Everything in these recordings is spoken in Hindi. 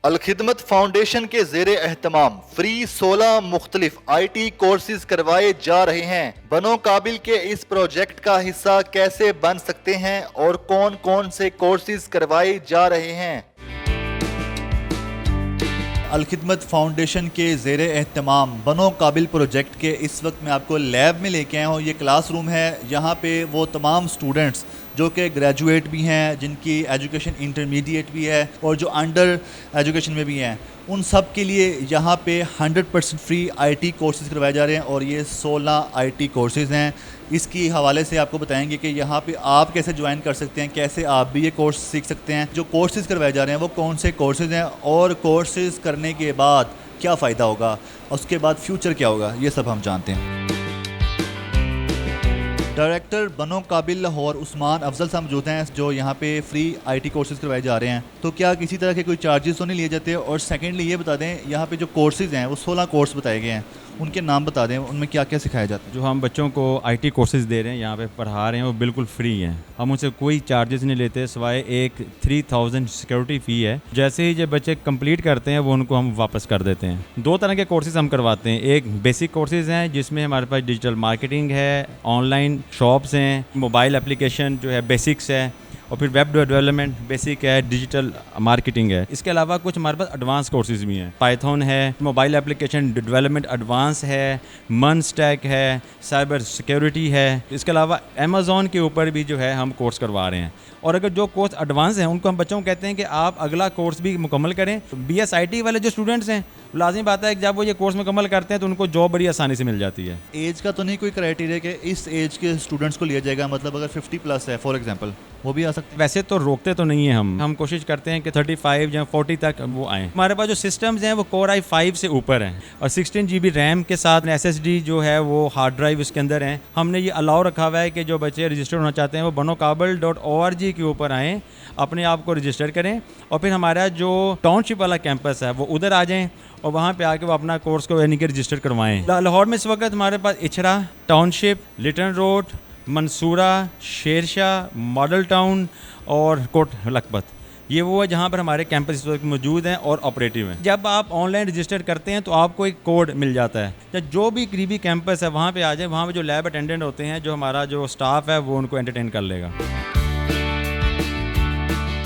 अलखिदमत फाउंडेशन के ज़ेरे एहतमाम फ्री 16 मुख्तलिफ IT कोर्सेज करवाए जा रहे हैं। बनो काबिल के इस प्रोजेक्ट का हिस्सा कैसे बन सकते हैं और कौन कौन से कोर्सेज करवाए जा रहे हैं। अलखिदमत फाउंडेशन के ज़ेरे एहतमाम बनो काबिल प्रोजेक्ट के इस वक्त मैं आपको लैब में लेके आया हूँ। ये क्लासरूम है, यहाँ पे वो तमाम स्टूडेंट्स जो कि ग्रेजुएट भी हैं, जिनकी एजुकेशन इंटरमीडिएट भी है और जो अंडर एजुकेशन में भी हैं, उन सब के लिए यहाँ पे 100% फ्री IT कोर्सेज करवाए जा रहे हैं। और ये 16 IT कोर्सेज हैं। इसकी हवाले से आपको बताएंगे कि यहाँ पे आप कैसे ज्वाइन कर सकते हैं, कैसे आप भी ये कोर्स सीख सकते हैं। जो कोर्सेज करवाए जा रहे हैं वो कौन से कोर्सेज हैं और कोर्सेज करने के बाद क्या फ़ायदा होगा, उसके बाद फ्यूचर क्या होगा, ये सब हम जानते हैं। डायरेक्टर बनो काबिल लाहौर उस्मान अफजल साहब मौजूद हैं, जो यहाँ पे फ्री IT कोर्सेज करवाए जा रहे हैं। तो क्या किसी तरह के कोई चार्जेस तो नहीं लिए जाते? और सेकेंडली ये बता दें, यहाँ पे जो कोर्सेज हैं वो 16 कोर्स बताए गए हैं, उनके नाम बता दें, उनमें क्या क्या सिखाया जाता है। जो हम बच्चों को IT कोर्सेज दे रहे हैं, यहाँ पे पढ़ा रहे हैं, वो बिल्कुल फ्री हैं। हम उनसे कोई चार्जेस नहीं लेते सिवाय एक 3000 सिक्योरिटी फ़ी है। जैसे ही जब बच्चे कंप्लीट करते हैं वो उनको हम वापस कर देते हैं। 2 तरह के कोर्सेज हम करवाते हैं। एक बेसिक कोर्सेज हैं जिसमें हमारे पास डिजिटल मार्केटिंग है, ऑनलाइन शॉप्स हैं, मोबाइल एप्लीकेशन जो है बेसिक्स है, और फिर वेब डेवलपमेंट बेसिक है, डिजिटल मार्केटिंग है। इसके अलावा कुछ हमारे पास एडवांस कोर्सेज भी हैं। पाइथन है, मोबाइल एप्लीकेशन डेवलपमेंट एडवांस है, मन स्टैक है, साइबर सिक्योरिटी है। इसके अलावा अमेज़ॉन के ऊपर भी जो है हम कोर्स करवा रहे हैं। और अगर जो कोर्स एडवांस हैं उनको हम बच्चों को कहते हैं कि आप अगला कोर्स भी मुकम्मल करें। BSIT वाले जो स्टूडेंट्स हैं, लाजिम बात है कि जब वो ये कोर्स मुकम्मल करते हैं तो उनको जॉब बड़ी आसानी से मिल जाती है। एज का तो नहीं कोई क्राइटेरिया कि इस एज के स्टूडेंट्स को लिया जाएगा? मतलब अगर 50+ है फॉर एग्जांपल, वो भी आ सकते हैं? वैसे तो रोकते तो नहीं है, हम कोशिश करते हैं कि 35 या 40 तक वो आएँ। हमारे पास जो सिस्टम्स हैं वो Core i5 से ऊपर हैं और 16 GB रैम के साथ SSD जो है वो हार्ड ड्राइव उसके अंदर हैं। हमने ये अलाउ रखा हुआ है कि जो बच्चे रजिस्टर होना चाहते हैं वो बनोकाबिल.org के ऊपर आएँ, अपने आप को रजिस्टर करें और फिर हमारा जो टाउनशिप वाला कैंपस है वो उधर आ जाएँ और वहाँ पे आके वो अपना कोर्स को यानी कि रजिस्टर करवाएं। लाहौर में इस वक्त हमारे पास Ichhra, township, Lytton road, Mansoora, Shershah, model town और कोट लखपत, ये वो है जहाँ पर हमारे कैंपस इस वक्त मौजूद हैं और ऑपरेटिव हैं। जब आप ऑनलाइन रजिस्टर करते हैं तो आपको एक कोड मिल जाता है। जब जो भी करीबी कैंपस है वहाँ पे आ जाए, वहाँ पे जो लैब अटेंडेंट होते हैं, जो हमारा जो स्टाफ है वो उनको एंटरटेन कर लेगा।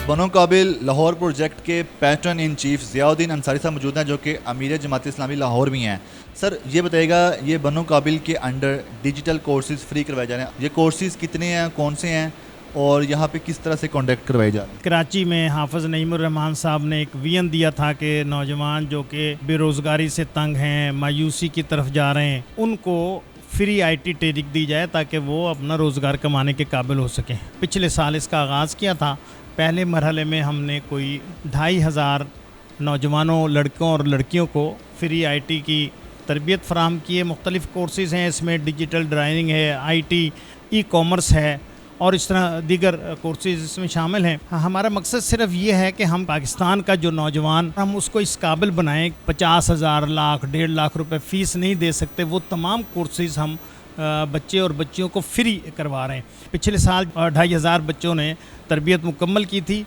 बनो काबिल लाहौर प्रोजेक्ट के pattern in chief Ziauddin Ansari साहब मौजूद हैं, जो कि अमीर जमात इस्लामी लाहौर भी हैं। सर ये बताइएगा, ये बनो काबिल के अंडर डिजिटल कोर्सेज फ्री करवाए जा रहे हैं, ये कोर्सेज कितने हैं, कौन से हैं और यहाँ पे किस तरह से कॉन्टेक्ट करवाए जा रहे हैं? कराची में हाफिज़ नईमुर रहमान साहब ने एक विजन दिया था कि नौजवान जो कि बेरोज़गारी से तंग हैं, मायूसी की तरफ जा रहे हैं, उनको फ्री IT ट्रेनिंग दी जाए ताकि वो अपना रोज़गार कमाने के काबिल हो सकें। पिछले साल इसका आगाज़ किया था। पहले मरहले में हमने कोई 2500 नौजवानों, लड़कों और लड़कियों को फ्री IT की तरबियत फ़राहम की है। मुख्तलिफ़ कोर्सेज़ हैं, इसमें डिजिटल ड्राइविंग है, IT, ई-कॉमर्स है और इस तरह दीगर कोर्सेज़ इसमें शामिल हैं। हमारा मकसद सिर्फ ये है कि हम पाकिस्तान का जो नौजवान, हम उसको इस काबिल बनाएं। 50,000, लाख, 1.5 लाख रुपए फ़ीस नहीं दे सकते, वो तमाम कोर्सेज़ हम बच्चे और बच्चियों को फ्री करवा रहे हैं। पिछले साल 2500 बच्चों ने तरबियत मुकम्मल की थी,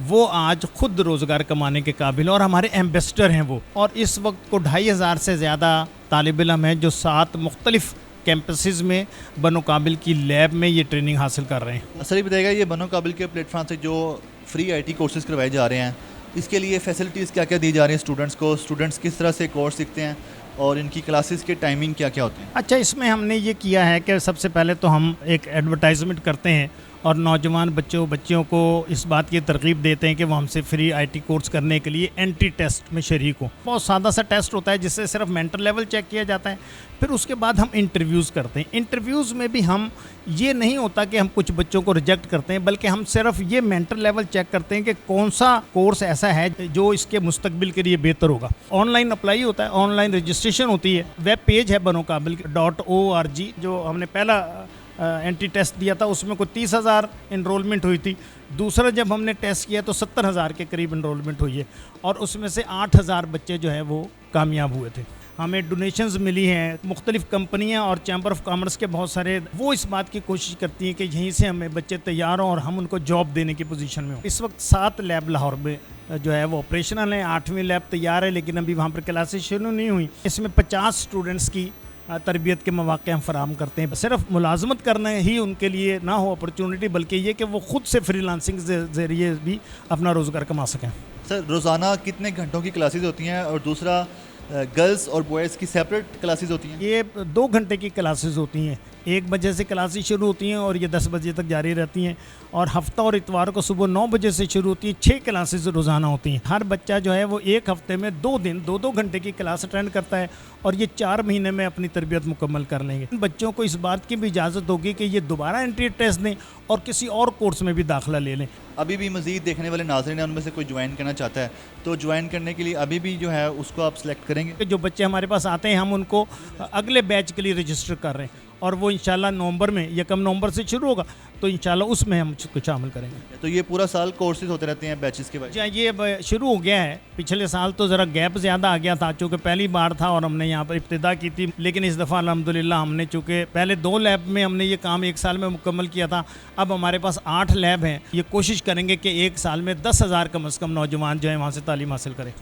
वो आज ख़ुद रोज़गार कमाने के काबिल और हमारे एम्बेसडर हैं वो। और इस वक्त को 2500 से ज़्यादा तालिब इल्म हैं जो 7 मुख्तलिफ़ कैंपसेस में बनो काबिल की लैब में ये ट्रेनिंग हासिल कर रहे हैं। सर ये बताइएगा, ये बनो काबिल के प्लेटफॉर्म से जो फ्री IT कोर्सेज करवाए जा रहे हैं, इसके लिए फैसिलिटीज़ क्या क्या दी जा रही हैं स्टूडेंट्स को? स्टूडेंट्स किस तरह से कोर्स सीखते हैं और इनकी क्लासेस के टाइमिंग क्या क्या होते हैं? अच्छा, इसमें हमने ये किया है कि सबसे पहले तो हम एक एडवर्टाइजमेंट करते हैं और नौजवान बच्चियों को इस बात की तरगीब देते हैं कि वो हमसे फ्री IT कोर्स करने के लिए एंट्री टेस्ट में शरीक हो। बहुत सादा सा टेस्ट होता है जिससे सिर्फ मेंटल लेवल चेक किया जाता है। फिर उसके बाद हम इंटरव्यूज़ करते हैं। इंटरव्यूज़ में भी हम ये नहीं होता कि हम कुछ बच्चों को रिजेक्ट करते हैं, बल्कि हम सिर्फ ये मेंटल लेवल चेक करते हैं कि कौन सा कोर्स ऐसा है जो इसके मुस्तकबिल के लिए बेहतर होगा। ऑनलाइन अप्लाई होता है, ऑनलाइन रजिस्ट्रेशन होती है। वेब पेज है बनोकाबिल.org, जो हमने पहला एंट्री टेस्ट दिया था उसमें कोई 30,000 इनरोलमेंट हुई थी। दूसरा जब हमने टेस्ट किया तो 70,000 के करीब इनरोलमेंट हुई है और उसमें से 8,000 बच्चे जो है वो कामयाब हुए थे। हमें डोनेशंस मिली हैं। मुख्तलिफ़ कंपनियां और चैम्बर ऑफ कॉमर्स के बहुत सारे वो इस बात की कोशिश करती हैं कि यहीं से हमें बच्चे तैयार हों और हम उनको जॉब देने की पोजीशन में हों। इस वक्त 7 लैब लाहौर में जो है वो ऑपरेशनल है, 8वीं लैब तैयार है, लेकिन अभी वहाँ पर क्लासेस शुरू नहीं हुई। इसमें 50 स्टूडेंट्स की तरबियत के मौक़े हम फराहम करते हैं। सिर्फ मुलाजमत करना ही उनके लिए ना हो अपॉर्चुनिटी, बल्कि ये कि वो ख़ुद से फ्रीलांसिंग के ज़रिए भी अपना रोज़गार कमा सकें। सर रोज़ाना कितने घंटों की क्लासेस होती हैं, और दूसरा गर्ल्स और बॉयज़ की सेपरेट क्लासेस होती हैं? ये 2 घंटे की क्लासेस होती हैं, 1 बजे से क्लासेस शुरू होती हैं और ये 10 बजे तक जारी रहती हैं, और हफ्ता और इतवार को सुबह 9 बजे से शुरू होती है। 6 क्लासेस रोज़ाना होती हैं। हर बच्चा जो है वो एक हफ्ते में 2 दिन 2-2 घंटे की क्लास अटेंड करता है, और ये 4 महीने में अपनी तरबियत मुकम्मल कर लेंगे। बच्चों को इस बात की भी इजाज़त होगी कि ये दोबारा एंट्री टेस्ट दें और किसी और कोर्स में भी दाखिला ले लें। अभी भी मज़ीद देखने वाले नाज़रीन हैं, उनमें से कोई ज्वाइन करना चाहता है तो ज्वाइन करने के लिए अभी भी जो है उसको आप सेलेक्ट करेंगे? जो बच्चे हमारे पास आते हैं हम उनको अगले बैच के लिए रजिस्टर कर रहे हैं, और वो इंशाल्लाह नवंबर में या कम नवंबर से शुरू होगा, तो इंशाल्लाह उसमें हम उसको शामिल करेंगे। तो ये पूरा साल कोर्सेज होते रहते हैं बैचेस के बाद? जी हाँ, ये अब शुरू हो गया है। पिछले साल तो ज़रा गैप ज़्यादा आ गया था, चूँकि पहली बार था और हमने यहाँ पर इब्तिदा की थी, लेकिन इस दफ़ा अल्हम्दुलिल्लाह हमने चूँकि पहले 2 लैब में हमने ये काम 1 साल में मुकम्मल किया था, अब हमारे पास 8 लैब हैं। ये कोशिश करेंगे कि 1 साल में 10,000 कम से कम नौजवान जो है वहाँ से तालीम हासिल करें।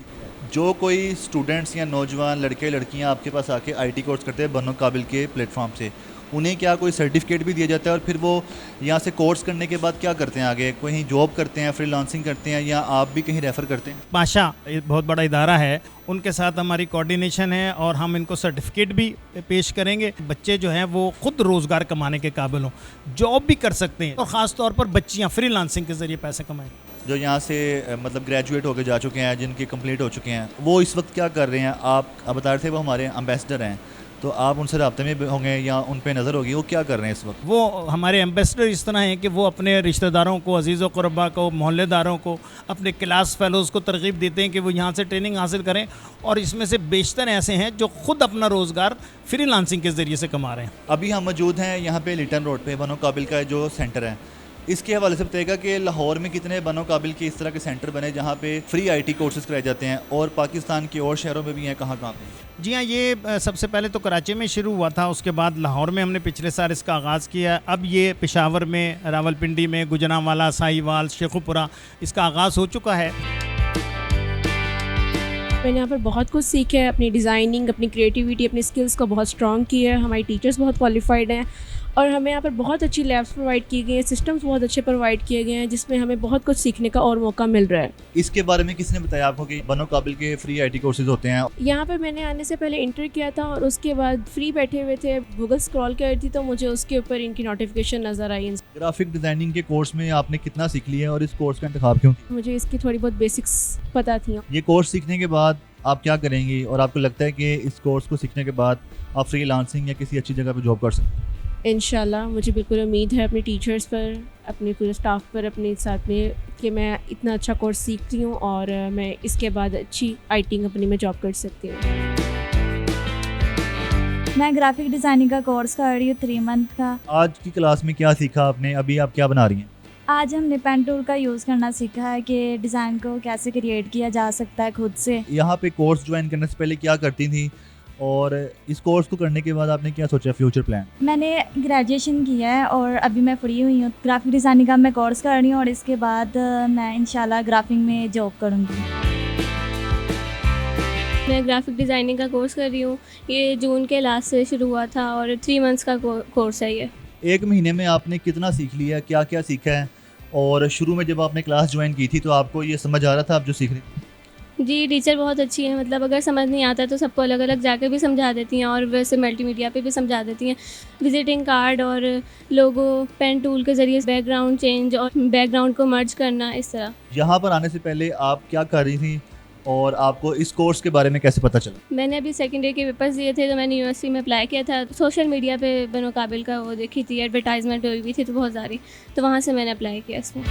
जो कोई स्टूडेंट्स या नौजवान लड़के लड़कियाँ आपके पास आके IT कोर्स करते हैं बनो काबिल के प्लेटफॉर्म से, उन्हें क्या कोई सर्टिफिकेट भी दिया जाता है, और फिर वो यहाँ से कोर्स करने के बाद क्या करते हैं आगे? कहीं जॉब करते हैं, फ्रीलांसिंग करते हैं, या आप भी कहीं रेफ़र करते हैं? बादशाह एक बहुत बड़ा इदारा है, उनके साथ हमारी कोऑर्डिनेशन है और हम इनको सर्टिफिकेट भी पेश करेंगे। बच्चे जो हैं वो खुद रोज़गार कमाने के काबिल हों, जॉब भी कर सकते हैं, और ख़ास तौर पर बच्चियाँ फ्रीलांसिंग के ज़रिए पैसे कमाएँ। जो यहाँ से मतलब ग्रेजुएट होकर जा चुके हैं, जिनके कंप्लीट हो चुके हैं, वो इस वक्त क्या कर रहे हैं? आप बता रहे थे वो हमारे एम्बेसडर हैं, तो आप उनसे राब्ते में होंगे या उन पे नज़र होगी, वो क्या कर रहे हैं इस वक्त? वो हमारे एम्बेसडर इस तरह हैं कि वो अपने रिश्तेदारों को, अजीज़ व क़ुरबा को, मोहल्लेदारों को, अपने क्लास फेलोज़ को तरगीब देते हैं कि वो यहाँ से ट्रेनिंग हासिल करें, और इसमें से बेशतर ऐसे हैं जो ख़ुद अपना रोज़गार फ्रीलांसिंग के ज़रिए से कमा रहे हैं। अभी हम मौजूद हैं यहाँ पे लिटन रोड पे बनो काबिल का जो सेंटर है, इसके हवाले से बताएगा कि लाहौर में कितने बनो काबिल के इस तरह के सेंटर बने जहाँ पे फ्री IT कोर्सेज कराए जाते हैं, और पाकिस्तान के और शहरों में भी हैं, कहाँ कहाँ पे? जी हाँ, ये सबसे पहले तो कराची में शुरू हुआ था, उसके बाद लाहौर में हमने पिछले साल इसका आगाज़ किया। अब ये पेशावर में, रावलपिंडी में, गुजरांवाला, साहिवाल, शेखुपुरा इसका आगाज़ हो चुका है। मैंने यहाँ पर बहुत कुछ सीखा है, अपनी डिज़ाइनिंग, अपनी क्रिएटिविटी, अपनी स्किल्स को बहुत स्ट्रॉन्ग किया है। हमारी टीचर्स बहुत क्वालिफाइड हैं, और हमें यहाँ पर बहुत अच्छी लैब्स प्रोवाइड की गई हैं, सिस्टम्स बहुत अच्छे प्रोवाइड किए गए हैं, जिसमें हमें बहुत कुछ सीखने का और मौका मिल रहा है। इसके बारे में किसने बताया आपको कि बनो काबिल के फ्री IT कोर्सेज होते हैं? यहाँ पर मैंने आने से पहले इंटर किया था, और उसके बाद फ्री बैठे हुए थे, गूगल स्क्रॉल कर रही थी तो मुझे उसके ऊपर इनकी नोटिफिकेशन नज़र आई। ग्राफिक डिज़ाइनिंग के कोर्स में आपने कितना सीख लिया है, और इस कोर्स का इंतखाब क्यों किया? मुझे इसकी थोड़ी बहुत बेसिक्स पता थी। ये कोर्स सीखने के बाद आप क्या करेंगी, और आपको लगता है कि इस कोर्स को सीखने के बाद आप फ्रीलांसिंग या किसी अच्छी जगह पे जॉब कर सकते हैं? इंशाल्लाह मुझे बिल्कुल उम्मीद है अपने टीचर्स पर, अपने पूरे स्टाफ पर, अपने साथ में, कि मैं इतना अच्छा कोर्स सीखती हूँ और मैं इसके बाद अच्छी IT कंपनी में जॉब कर सकती हूँ। मैं ग्राफिक डिज़ाइनिंग का कोर्स कर रही हूँ 3 मंथ का। आज की क्लास में क्या सीखा आपने? अभी आप क्या बना रही हैं? आज हमने पेन टूल का यूज़ करना सीखा है कि डिज़ाइन को कैसे क्रिएट किया जा सकता है खुद से। यहाँ पे कोर्स ज्वाइन करने से पहले क्या करती थी, और इस कोर्स को करने के बाद आपने क्या सोचा फ्यूचर प्लान? मैंने ग्रेजुएशन किया है और अभी मैं फ्री हुई हूँ। ग्राफिक डिज़ाइनिंग का मैं कोर्स कर रही हूँ, और इसके बाद मैं इंशाल्लाह ग्राफिक में जॉब करूँगी। मैं ग्राफिक डिज़ाइनिंग का कोर्स कर रही हूँ। ये जून के लास्ट से शुरू हुआ था, और 3 मंथ्स का कोर्स है ये। 1 महीने में आपने कितना सीख लिया, क्या क्या सीखा है? और शुरू में जब आपने क्लास ज्वाइन की थी तो आपको ये समझ आ रहा था आप जो सीख रही थी? जी, टीचर बहुत अच्छी है, मतलब अगर समझ नहीं आता तो सबको अलग अलग जाके भी समझा देती हैं, और वैसे मल्टीमीडिया पे भी समझा देती हैं। विजिटिंग कार्ड और लोगो, पेन टूल के ज़रिए बैकग्राउंड चेंज और बैकग्राउंड को मर्ज करना, इस तरह। यहाँ पर आने से पहले आप क्या कर रही थी, और आपको इस कोर्स के बारे में कैसे पता चला? मैंने अभी सेकेंड ईयर के पेपर्स दिए थे, तो मैंने यूनिवर्सिटी में अप्लाई किया था। सोशल मीडिया पे बनो काबिल का वो देखी थी, एडवर्टाइजमेंट हुई थी तो बहुत सारी, तो वहाँ से मैंने अप्लाई किया इसमें।